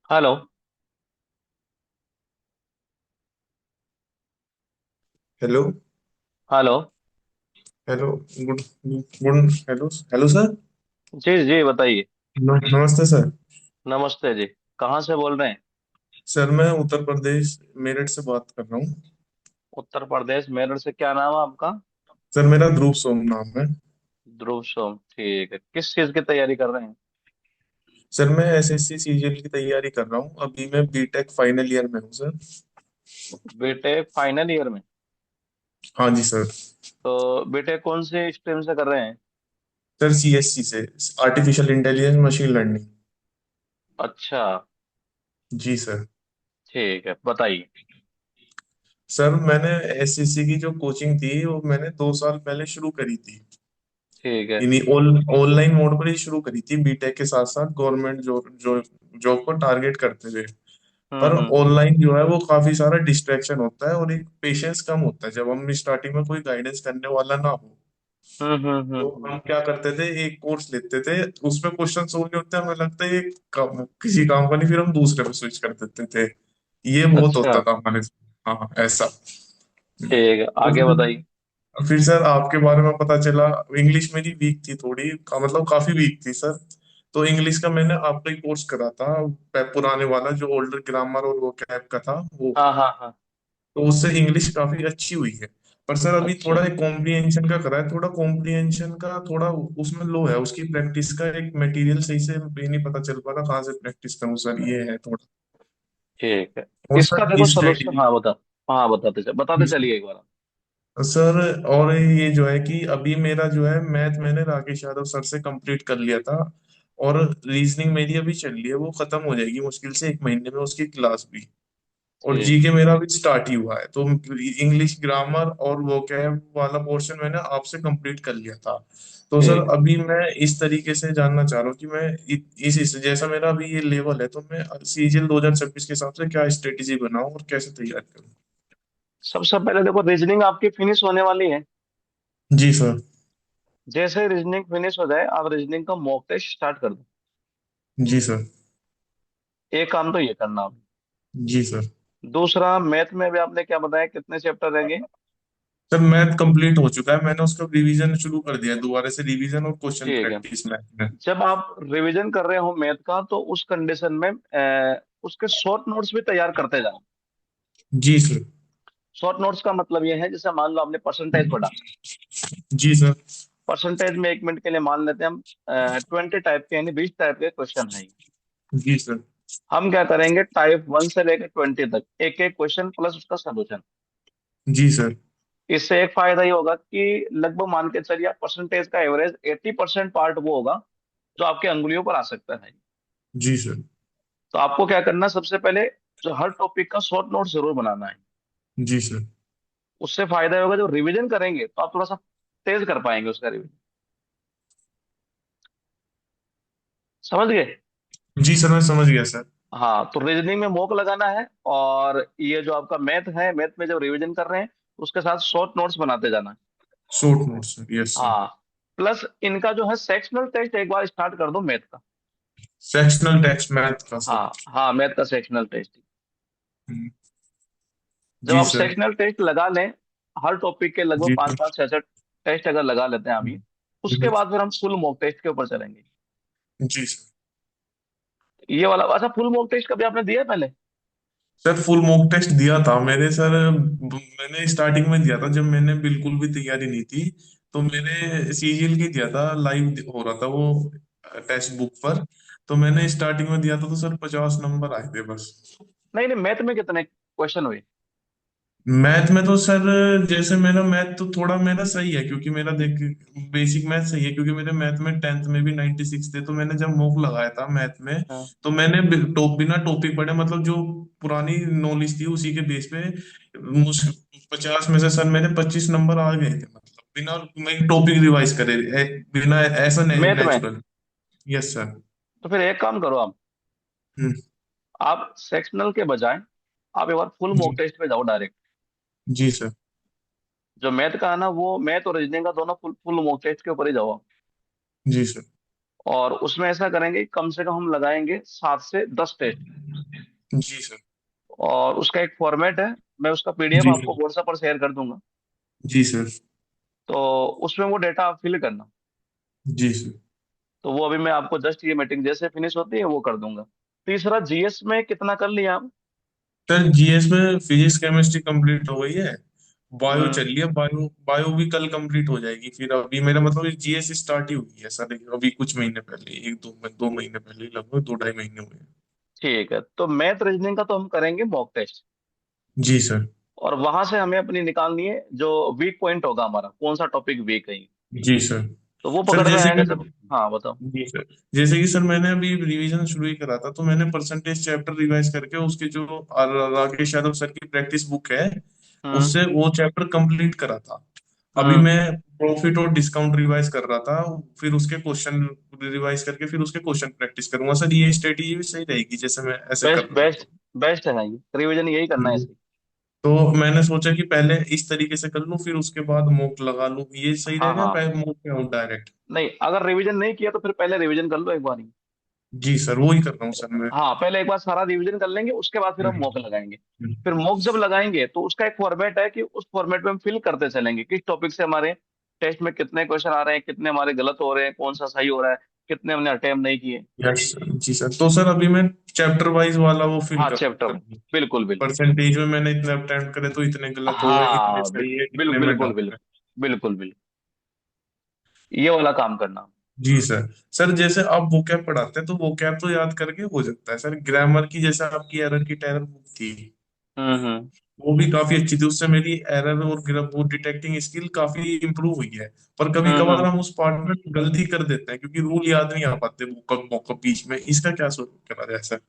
Hello. Hello. Hello. Hello. Good good hello hello sir. जी जी बताइए। नमस्ते सर। नमस्ते जी। कहाँ से बोल रहे हैं? सर मैं उत्तर प्रदेश मेरठ से बात कर रहा हूँ। उत्तर प्रदेश मेरठ से। क्या नाम है आपका? सर मेरा ध्रुव सोम नाम है। ध्रुव सोम, ठीक है। किस चीज की तैयारी कर रहे हैं? सर मैं एसएससी सीजीएल की तैयारी कर रहा हूँ। अभी मैं बीटेक फाइनल ईयर में हूँ सर। बीटेक फाइनल ईयर में? हाँ जी सर। तो बीटेक कौन से स्ट्रीम से कर रहे हैं? सर सीएससी से, आर्टिफिशियल इंटेलिजेंस मशीन लर्निंग। अच्छा। जी सर। ठीक है, बताइए। सर मैंने एसएससी की जो कोचिंग थी वो मैंने 2 साल पहले शुरू करी थी। ठीक है। इन्हीं ऑनलाइन मोड पर ही शुरू करी थी, बीटेक के साथ साथ गवर्नमेंट जो जॉब को टारगेट करते हुए। पर हम्म। ऑनलाइन जो है वो काफी सारा डिस्ट्रैक्शन होता है और एक पेशेंस कम होता है जब हम स्टार्टिंग में कोई गाइडेंस करने वाला ना हो। तो हम क्या करते थे, एक कोर्स लेते थे, उसमें क्वेश्चन सोल्व नहीं होते, हमें लगता है ये किसी काम का नहीं, फिर हम दूसरे पे स्विच कर देते थे। ये बहुत अच्छा। होता था हमारे। हाँ ऐसा। ठीक है, तो आगे बताइए। फिर सर आपके बारे में पता चला। इंग्लिश मेरी वीक थी थोड़ी मतलब काफी वीक थी सर। तो इंग्लिश का मैंने आपका ही कोर्स करा था, पुराने वाला जो ओल्डर ग्रामर और वो कैब का था वो। हाँ हाँ हाँ। तो उससे इंग्लिश काफी अच्छी हुई है। पर सर अभी अच्छा। थोड़ा एक कॉम्प्रिहेंशन का करा है, थोड़ा कॉम्प्रिहेंशन का थोड़ा उसमें लो है, उसकी प्रैक्टिस का एक मटेरियल सही से ये नहीं पता चल पा रहा कहाँ से प्रैक्टिस करूँ सर, ये है थोड़ा। ठीक है। और इसका सर देखो सोल्यूशन, स्टडी। हाँ बता। हाँ, बताते चलिए एक बार। सर और ये जो है कि अभी मेरा जो है मैथ मैंने राकेश यादव सर से कंप्लीट कर लिया था। और रीजनिंग मेरी अभी चल रही है, वो खत्म हो जाएगी मुश्किल से 1 महीने में उसकी क्लास भी। और ठीक। जीके मेरा अभी स्टार्ट ही हुआ है, तो इंग्लिश ग्रामर और वोकैब वाला पोर्शन मैंने आपसे कंप्लीट कर लिया था। तो सर ठीक। अभी मैं इस तरीके से जानना चाह रहा हूँ कि मैं इस जैसा मेरा अभी ये लेवल है, तो मैं सीजीएल 2026 के हिसाब से क्या स्ट्रेटेजी बनाऊं और कैसे तैयार करूं। सबसे पहले देखो, रीजनिंग आपकी फिनिश होने वाली है। जी सर। जैसे रीजनिंग फिनिश हो जाए, आप रीजनिंग का मॉक टेस्ट स्टार्ट कर दो। जी सर। एक काम तो ये करना आप। जी सर। दूसरा, मैथ में भी आपने क्या बताया, कितने चैप्टर रहेंगे? सर मैथ कंप्लीट हो चुका है, मैंने उसका रिवीजन शुरू कर दिया है, दोबारा से रिवीजन और क्वेश्चन ठीक है। प्रैक्टिस मैथ में। जब आप रिवीजन कर रहे हो मैथ का, तो उस कंडीशन में उसके शॉर्ट नोट्स भी तैयार करते जाओ। जी सर। शॉर्ट नोट्स का मतलब ये है, जैसे मान लो आपने परसेंटेज पढ़ा। जी सर। परसेंटेज में 1 मिनट के लिए मान लेते हैं हम 20 टाइप के, यानी 20 टाइप के क्वेश्चन है। जी सर। हम क्या करेंगे, टाइप 1 से लेकर 20 तक एक एक क्वेश्चन प्लस उसका सोल्यूशन। जी सर। इससे एक फायदा ये होगा कि लगभग मान के चलिए, परसेंटेज का एवरेज 80% पार्ट वो होगा जो आपके अंगुलियों पर आ सकता है। जी सर। तो आपको क्या करना, सबसे पहले जो हर टॉपिक का शॉर्ट नोट जरूर बनाना है। जी सर। उससे फायदा ये होगा, जो रिवीजन करेंगे तो आप थोड़ा सा तेज कर पाएंगे उसका रिवीजन। समझ गए? जी सर मैं समझ गया सर। हाँ, तो रीजनिंग में मॉक लगाना है, और ये जो आपका मैथ है, मैथ में जब रिवीजन कर रहे हैं उसके साथ शॉर्ट नोट्स बनाते जाना है। Short note sir, yes sir. हाँ। प्लस इनका जो है सेक्शनल टेस्ट एक बार स्टार्ट कर दो मैथ का। सेक्शनल टेक्स्ट मैथ का सर। हाँ हाँ, मैथ का सेक्शनल टेस्ट। हम्म, जब जी आप सर। सेक्शनल टेस्ट लगा लें, हर टॉपिक के लगभग जी पाँच सर। पाँच छह छह टेस्ट अगर लगा लेते हैं अभी, उसके बाद फिर हम फुल मॉक टेस्ट के ऊपर चलेंगे। जी सर। ये वाला, अच्छा, फुल मॉक टेस्ट कभी आपने दिया है पहले? सर फुल मॉक टेस्ट दिया था मैंने सर, मैंने स्टार्टिंग में दिया था जब मैंने बिल्कुल भी तैयारी नहीं थी। तो मैंने सीजीएल की दिया था, लाइव हो रहा था वो टेक्स्ट बुक पर। तो मैंने स्टार्टिंग में दिया था तो सर 50 नंबर आए थे बस। नहीं नहीं, मैथ में कितने क्वेश्चन हुए? मैथ में तो सर जैसे मेरा मैथ तो थोड़ा मेरा सही है, क्योंकि मेरा देख बेसिक मैथ सही है, क्योंकि मेरे मैथ में 10th में भी 96 थे। तो मैंने जब मॉक लगाया था मैथ में, हाँ। तो मैंने बिना टॉपिक पढ़े मतलब जो पुरानी नॉलेज थी उसी के बेस पे 50 में से सर मेरे 25 नंबर आ गए थे, मतलब बिना मैं टॉपिक रिवाइज करे, बिना ऐसा मैथ में? नेचुरल। Yes sir. तो फिर एक काम करो हम्म। आप सेक्शनल के बजाय आप एक बार फुल जी। मॉक टेस्ट पे जाओ डायरेक्ट। जी सर। जो मैथ का है ना, वो मैथ और रीजनिंग का दोनों फुल फुल मॉक टेस्ट के ऊपर ही जाओ आप। जी सर। और उसमें ऐसा करेंगे, कम से कम हम लगाएंगे 7 से 10 टेस्ट। जी सर। और उसका एक फॉर्मेट है, मैं उसका पीडीएफ जी आपको सर। व्हाट्सएप पर शेयर कर दूंगा। जी सर। तो उसमें वो डेटा आप फिल करना। जी सर। तो वो अभी मैं आपको जस्ट ये मीटिंग जैसे फिनिश होती है वो कर दूंगा। तीसरा, जीएस में कितना कर लिया आप? सर जीएस में फिजिक्स केमिस्ट्री कंप्लीट हो गई है। बायो चल हम्म। रही है, बायो बायो भी कल कंप्लीट हो जाएगी। फिर अभी मेरा मतलब जीएस स्टार्ट ही हुई है सर, अभी कुछ महीने पहले, एक दो महीने पहले, लगभग 2 ढाई महीने हुए हैं। ठीक है, तो मैथ रीजनिंग का तो हम करेंगे मॉक टेस्ट। जी सर। और वहां से हमें अपनी निकालनी है जो वीक पॉइंट होगा हमारा, कौन सा टॉपिक वीक है। जी सर। तो वो सर पकड़ में जैसे आएगा कि जब। हाँ बताओ। जी सर, जैसे कि सर मैंने अभी रिवीजन शुरू ही करा था, तो मैंने परसेंटेज चैप्टर रिवाइज करके उसके जो राकेश यादव सर की प्रैक्टिस बुक है, हम्म। उससे वो चैप्टर कंप्लीट करा था। अभी हम्म। मैं प्रॉफिट और डिस्काउंट रिवाइज कर रहा था, फिर उसके क्वेश्चन रिवाइज करके फिर उसके क्वेश्चन प्रैक्टिस करूंगा। सर ये स्ट्रेटेजी भी सही रहेगी जैसे मैं ऐसे कर बेस्ट रहा बेस्ट हूँ बेस्ट है ना ये, रिवीजन यही करना है तो। इसे। तो मैंने सोचा कि पहले इस तरीके से कर लूं, फिर उसके बाद मॉक लगा लूं, ये सही हाँ रहेगा या हाँ। पहले मॉक पे आऊं डायरेक्ट? नहीं, अगर रिवीजन नहीं किया तो फिर पहले रिवीजन कर लो एक बार ही। जी सर, वो ही कर रहा हूँ सर मैं। हाँ, पहले एक बार सारा रिवीजन कर लेंगे, उसके बाद फिर हम मॉक लगाएंगे। फिर मॉक जब लगाएंगे तो उसका एक फॉर्मेट है कि उस फॉर्मेट में हम फिल करते चलेंगे किस टॉपिक से हमारे टेस्ट में कितने क्वेश्चन आ रहे हैं, कितने हमारे गलत हो रहे हैं, कौन सा सही हो रहा है, कितने हमने अटेम्प्ट नहीं किए। Yes sir. जी सर, तो सर अभी मैं चैप्टर वाइज वाला वो फिल हाँ, चैप्टर। कर बिल्कुल बिल्कुल। परसेंटेज में मैंने इतने अटेम्प्ट करे तो इतने गलत हो गए, इतने हाँ सही है, बिल्कुल इतने में बिल्कुल डाउट बिल्कुल है। बिल्कुल बिल्कुल। ये वाला काम करना। जी सर। सर जैसे आप वोकैब पढ़ाते हैं तो वोकैब तो याद करके हो जाता है सर। ग्रामर की जैसे आपकी एरर की टेरर बुक थी, हम्म। वो भी काफी अच्छी थी, उससे मेरी एरर और वो डिटेक्टिंग स्किल काफी इंप्रूव हुई है। पर कभी कभार हम्म। हम उस पार्ट में गलती कर देते हैं क्योंकि रूल याद नहीं आ पाते वोकैब वोकैब बीच में, इसका क्या करा जाए सर?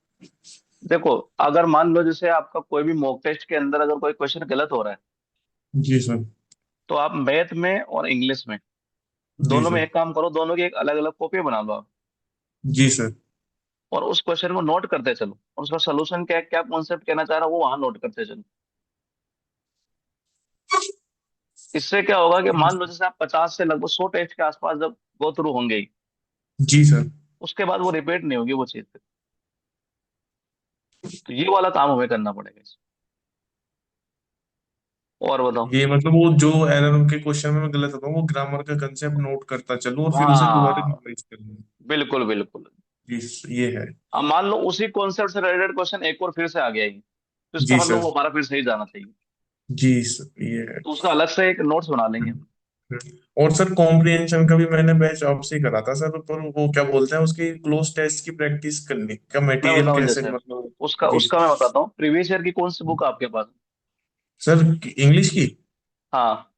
देखो, अगर मान लो जैसे आपका कोई भी मॉक टेस्ट के अंदर अगर कोई क्वेश्चन गलत हो रहा है, जी सर। तो आप मैथ में और इंग्लिश में जी दोनों में सर। एक काम करो, दोनों की एक अलग अलग कॉपी बना लो आप। जी सर। और उस क्वेश्चन को नोट करते चलो, और उसका सोल्यूशन क्या क्या कॉन्सेप्ट कहना चाह रहा है वो वहां नोट करते चलो। इससे क्या होगा कि मान लो जैसे आप 50 से लगभग 100 टेस्ट के आसपास जब गो थ्रू होंगे ही, जी सर। उसके बाद वो रिपीट नहीं होगी वो चीज। तो ये वाला काम हमें करना पड़ेगा और बताओ। ये मतलब वो जो एरर के क्वेश्चन में मैं गलत होता हूँ, वो ग्रामर का कंसेप्ट नोट करता चलूं और फिर उसे दोबारा हाँ रिवाइज कर लूं। बिल्कुल बिल्कुल। जी ये है। अब मान लो उसी कॉन्सेप्ट से रिलेटेड क्वेश्चन एक और फिर से आ गया ही, तो इसका जी मतलब सर। वो हमारा फिर से ही जाना चाहिए। जी सर ये है। तो उसका अलग से एक नोट्स बना लेंगे हम। और सर कॉम्प्रिहेंशन का भी मैंने बैच आपसे ही करा था सर, पर वो क्या बोलते हैं उसकी क्लोज टेस्ट की प्रैक्टिस करने का मैं मटेरियल बताऊं कैसे जैसे, मतलब? उसका जी उसका मैं बताता हूँ, प्रीवियस ईयर की कौन सी बुक है आपके पास? सर, इंग्लिश की। हाँ।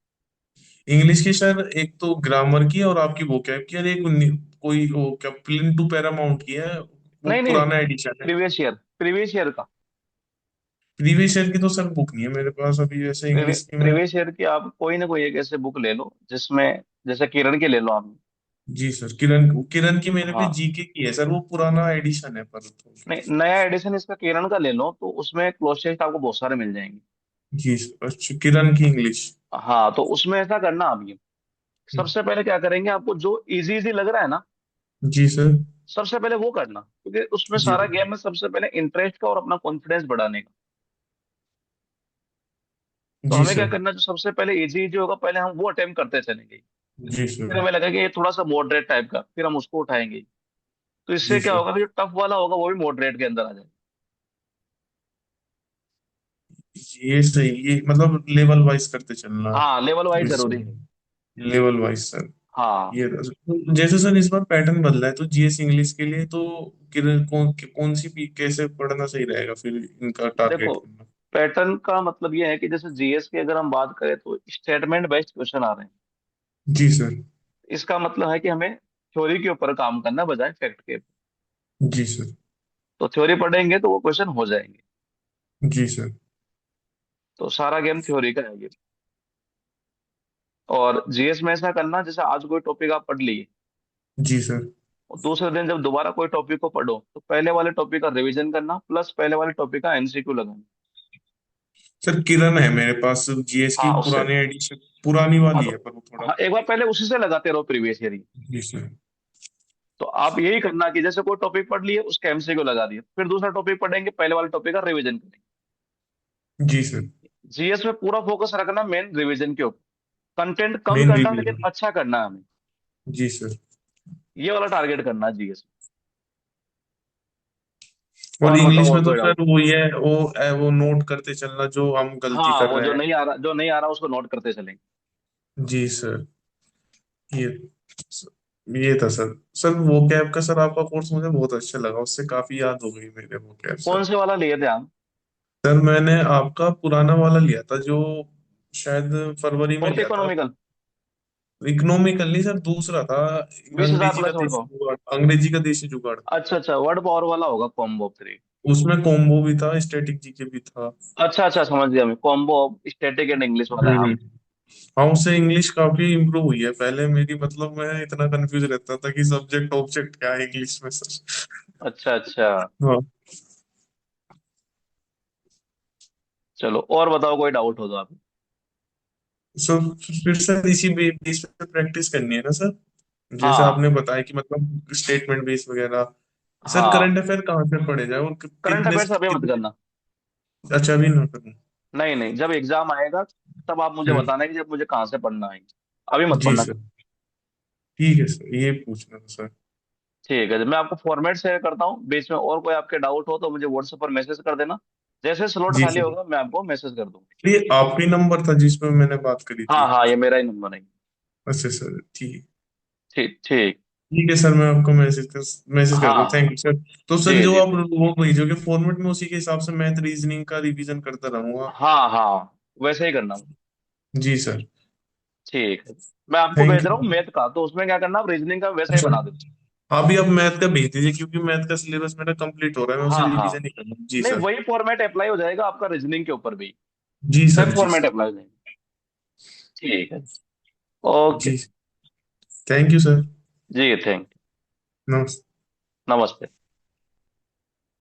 इंग्लिश की सर एक तो ग्रामर की और आपकी वोकैब की, और एक कोई वो क्या प्लिन टू पैरामाउंट की है, वो नहीं नहीं, पुराना एडिशन है। प्रीवियस ईयर का। प्रीवियस ईयर की तो सर बुक नहीं है मेरे पास अभी वैसे इंग्लिश की में। प्रीवियस ईयर की आप कोई ना कोई एक ऐसे बुक ले लो जिसमें, जैसे किरण की ले लो आप। जी सर, किरण किरण की मेरे पे हाँ। जीके की है सर, वो पुराना एडिशन है पर तो। नहीं, नया एडिशन इसका किरण का ले लो, तो उसमें क्लोज टेस्ट आपको बहुत सारे मिल जाएंगे। जी सर, अच्छा किरण की इंग्लिश। हाँ, तो उसमें ऐसा करना आप ये, सबसे पहले क्या करेंगे, आपको जो इजी इजी लग रहा है ना, जी सर। सबसे पहले वो करना, क्योंकि उसमें जी सारा गेम है सबसे पहले इंटरेस्ट का और अपना कॉन्फिडेंस बढ़ाने का। तो जी हमें क्या सर। करना है, जो सबसे पहले इजी इजी होगा पहले हम वो अटेम्प्ट करते चलेंगे। जी फिर सर। हमें लगेगा कि ये थोड़ा सा मॉडरेट टाइप का, फिर हम उसको उठाएंगे। तो इससे जी क्या सर। होगा कि जो टफ वाला होगा वो भी मॉडरेट के अंदर आ जाएगा। ये सही, ये मतलब लेवल वाइज करते चलना। हाँ, लेवल वाइज इससे जरूरी है। Level wise sir. हाँ। ये तो जैसे सर इस बार पैटर्न बदला है तो जीएस इंग्लिश के लिए तो कौन सी भी कैसे पढ़ना सही रहेगा फिर इनका देखो, टारगेट करना? पैटर्न का मतलब ये है कि जैसे जीएस की अगर हम बात करें तो स्टेटमेंट बेस्ड क्वेश्चन आ रहे हैं। जी सर। इसका मतलब है कि हमें थ्योरी के ऊपर काम करना बजाय फैक्ट के। जी सर। तो थ्योरी पढ़ेंगे तो वो क्वेश्चन हो जाएंगे। जी सर। तो सारा गेम थ्योरी का है ये। और जीएस में ऐसा करना, जैसे आज कोई टॉपिक आप पढ़ लिए, जी सर। और दूसरे दिन जब दोबारा कोई टॉपिक को पढ़ो तो पहले वाले टॉपिक का रिवीजन करना प्लस पहले वाले टॉपिक का एमसीक्यू लगाना। सर किरण है मेरे पास जीएस की हाँ, उससे। पुराने एडिशन, पुरानी हाँ वाली तो, है पर वो थोड़ा। हाँ, एक बार पहले उसी से लगाते रहो प्रीवियस ईयर ही। जी सर। तो आप यही करना कि जैसे कोई टॉपिक पढ़ लिए उसका एमसीक्यू लगा दिए, फिर दूसरा टॉपिक पढ़ेंगे, पहले वाले टॉपिक का रिवीजन करेंगे। जी सर। जीएस में पूरा फोकस रखना मेन रिवीजन के ऊपर, कंटेंट कम मेन करना लेकिन रिवीजन। अच्छा करना है हमें। जी सर। ये वाला टारगेट करना है जीएस में। और और बताओ इंग्लिश और में तो कोई सर डाउट? वही है, वो नोट करते चलना जो हम गलती हाँ, कर वो रहे जो हैं। नहीं आ रहा, जो नहीं आ रहा उसको नोट करते चलेंगे। जी सर। ये ये था सर। सर वो कैब का, सर आपका कोर्स मुझे बहुत अच्छा लगा, उससे काफी याद हो गई मेरे वो कैब कौन सर। से वाला लिए थे आप? सर मैंने आपका पुराना वाला लिया था जो शायद फरवरी में फोर्थ लिया था। इकोनॉमिकल? इकोनॉमिकल नहीं सर, दूसरा था। 20,000 अंग्रेजी का प्लस वर्ड देसी पावर? जुगाड़, अंग्रेजी का देसी जुगाड़। अच्छा अच्छा, वर्ड पावर वाला होगा, कॉम्बो 3। उसमें कॉम्बो भी था, स्टैटिक जीके भी था। अच्छा अच्छा, समझ गया मैं, कॉम्बो स्टैटिक एंड इंग्लिश वाला है, हाँ। हम्म। हाँ, उससे इंग्लिश काफी इम्प्रूव हुई है। पहले मेरी मतलब मैं इतना कंफ्यूज रहता था कि सब्जेक्ट ऑब्जेक्ट क्या है इंग्लिश में सर। अच्छा अच्छा। हाँ। चलो और बताओ, कोई डाउट हो तो आप? सो फिर सर इसी बेस पे प्रैक्टिस करनी है ना सर? जैसे हाँ आपने बताया कि मतलब स्टेटमेंट बेस वगैरह। सर हाँ। करंट अफेयर कहाँ से पढ़े जाए और करंट कितने अफेयर्स अभी मत कितने? करना। अच्छा, अभी ना करूँ? नहीं नहीं, जब एग्जाम आएगा तब आप मुझे हम्म। बताना है कि जब मुझे कहाँ से पढ़ना है। अभी मत जी पढ़ना सर। करो। ठीक है सर, ये पूछना था सर। ठीक है, मैं आपको फॉर्मेट शेयर करता हूँ, बीच में और कोई आपके डाउट हो तो मुझे व्हाट्सएप पर मैसेज कर देना। जैसे स्लॉट जी खाली सर। होगा मैं आपको मैसेज कर दूंगा। ये आपका नंबर था जिसमें मैंने बात करी हाँ थी? हाँ, ये मेरा ही नंबर है। अच्छा सर, ठीक। ठीक ठीक। ठीक है सर, मैं आपको मैसेज कर दूँ। हाँ थैंक यू सर। तो सर जी जो जी। आप वो भेजोगे फॉर्मेट में, उसी के हिसाब से मैथ रीजनिंग का रिवीजन करता रहूंगा। हाँ हाँ, वैसे ही करना। जी सर। ठीक है, मैं आपको थैंक भेज रहा हूँ यू। मैथ का, तो उसमें क्या करना, आप रीजनिंग का वैसा ही अच्छा, बना देना। हाँ भी आप मैथ का भेज दीजिए क्योंकि मैथ का सिलेबस मेरा कंप्लीट हो रहा है, मैं उसे हाँ हाँ, रिवीजन ही करना हूँ। जी नहीं सर। वही फॉर्मेट अप्लाई हो जाएगा आपका रीजनिंग के ऊपर भी। जी सेम सर। जी फॉर्मेट सर। अप्लाई हो जाएगा। ठीक है। ओके। जी। Thank you sir. जी थैंक। नमस्ते। नमस्ते।